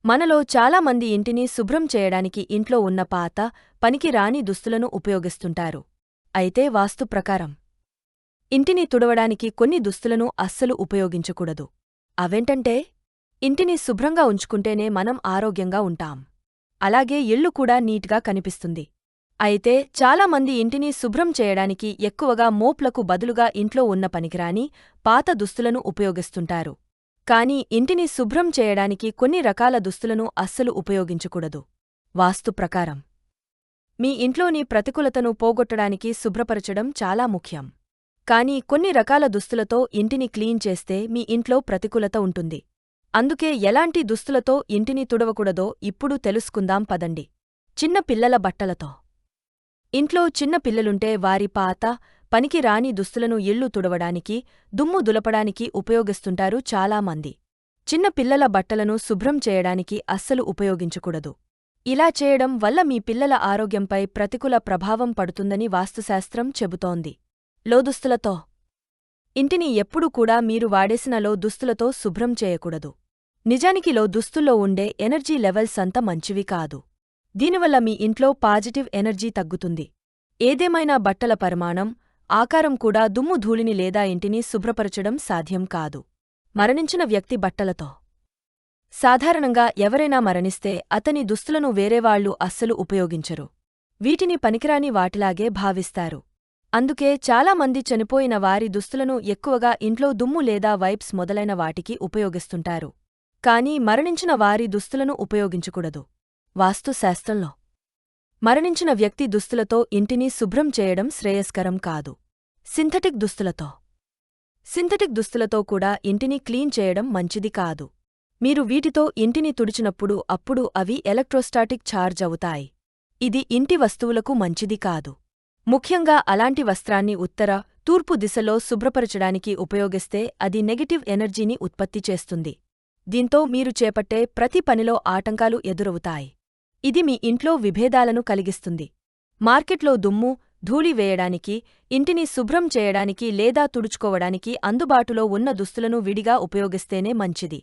మనలో చాలామంది ఇంటిని శుభ్రం చేయడానికి ఇంట్లో ఉన్న పాత, పనికిరాని దుస్తులను ఉపయోగిస్తుంటారు. అయితే వాస్తు ప్రకారం ఇంటిని తుడవడానికి కొన్ని దుస్తులను అస్సలు ఉపయోగించకూడదు. అవేంటంటే, ఇంటిని శుభ్రంగా ఉంచుకుంటేనే మనం ఆరోగ్యంగా ఉంటాం. అలాగే ఇల్లు కూడా నీట్గా కనిపిస్తుంది. అయితే చాలామంది ఇంటిని శుభ్రం చేయడానికి ఎక్కువగా మోప్లకు బదులుగా ఇంట్లో ఉన్న పనికిరాని, పాత దుస్తులను ఉపయోగిస్తుంటారు. కానీ ఇంటిని శుభ్రం చేయడానికి కొన్ని రకాల దుస్తులను అస్సలు ఉపయోగించకూడదు. వాస్తు ప్రకారం మీ ఇంట్లోని ప్రతికూలతను పోగొట్టడానికి శుభ్రపరచడం చాలా ముఖ్యం. కానీ కొన్ని రకాల దుస్తులతో ఇంటిని క్లీన్ చేస్తే మీ ఇంట్లో ప్రతికూలత ఉంటుంది. అందుకే ఎలాంటి దుస్తులతో ఇంటిని తుడవకూడదో ఇప్పుడు తెలుసుకుందాం పదండి. చిన్న పిల్లల బట్టలతో ఇంట్లో చిన్న పిల్లలుంటే వారి పాత, పనికిరాని దుస్తులను ఇల్లు తుడవడానికి, దుమ్ము దులపడానికి ఉపయోగిస్తుంటారు చాలామంది. చిన్న పిల్లల బట్టలను శుభ్రం చేయడానికి అస్సలు ఉపయోగించకూడదు. ఇలా చేయడం వల్ల మీ పిల్లల ఆరోగ్యంపై ప్రతికూల ప్రభావం పడుతుందని వాస్తుశాస్త్రం చెబుతోంది. లోదుస్తులతో ఇంటిని ఎప్పుడూ కూడా మీరు వాడేసిన దుస్తులతో శుభ్రం చేయకూడదు. నిజానికి దుస్తుల్లో ఉండే ఎనర్జీ లెవెల్స్ అంత మంచివి కాదు. దీనివల్ల మీ ఇంట్లో పాజిటివ్ ఎనర్జీ తగ్గుతుంది. ఏదేమైనా బట్టల పరిమాణం, ఆకారం కూడా దుమ్ము ధూళిని లేదా ఇంటిని శుభ్రపరచడం సాధ్యం కాదు. మరణించిన వ్యక్తి బట్టలతో సాధారణంగా ఎవరైనా మరణిస్తే అతని దుస్తులను వేరేవాళ్లు అస్సలు ఉపయోగించరు. వీటిని పనికిరాని వాటిలాగే భావిస్తారు. అందుకే చాలామంది చనిపోయిన వారి దుస్తులను ఎక్కువగా ఇంట్లో దుమ్ము లేదా వైప్స్ మొదలైన వాటికి ఉపయోగిస్తుంటారు. కానీ మరణించిన వారి దుస్తులను ఉపయోగించకూడదు. వాస్తుశాస్త్రంలో మరణించిన వ్యక్తి దుస్తులతో ఇంటిని శుభ్రం చేయడం శ్రేయస్కరం కాదు. సింథటిక్ దుస్తులతో కూడా ఇంటిని క్లీన్ చేయడం మంచిది కాదు. మీరు వీటితో ఇంటిని తుడిచినప్పుడు అప్పుడు అవి ఎలక్ట్రోస్టాటిక్ ఛార్జ్ అవుతాయి. ఇది ఇంటి వస్తువులకు మంచిది కాదు. ముఖ్యంగా అలాంటి వస్త్రాన్ని ఉత్తర, తూర్పు దిశలో శుభ్రపరచడానికి ఉపయోగిస్తే అది నెగటివ్ ఎనర్జీని ఉత్పత్తి చేస్తుంది. దీంతో మీరు చేపట్టే ప్రతి పనిలో ఆటంకాలు ఎదురవుతాయి. ఇది మీ ఇంట్లో విభేదాలను కలిగిస్తుంది. మార్కెట్లో దుమ్ము, ధూళి వేయడానికి, ఇంటిని శుభ్రం చేయడానికి లేదా తుడుచుకోవడానికి అందుబాటులో ఉన్న దుస్తులను విడిగా ఉపయోగిస్తేనే మంచిది.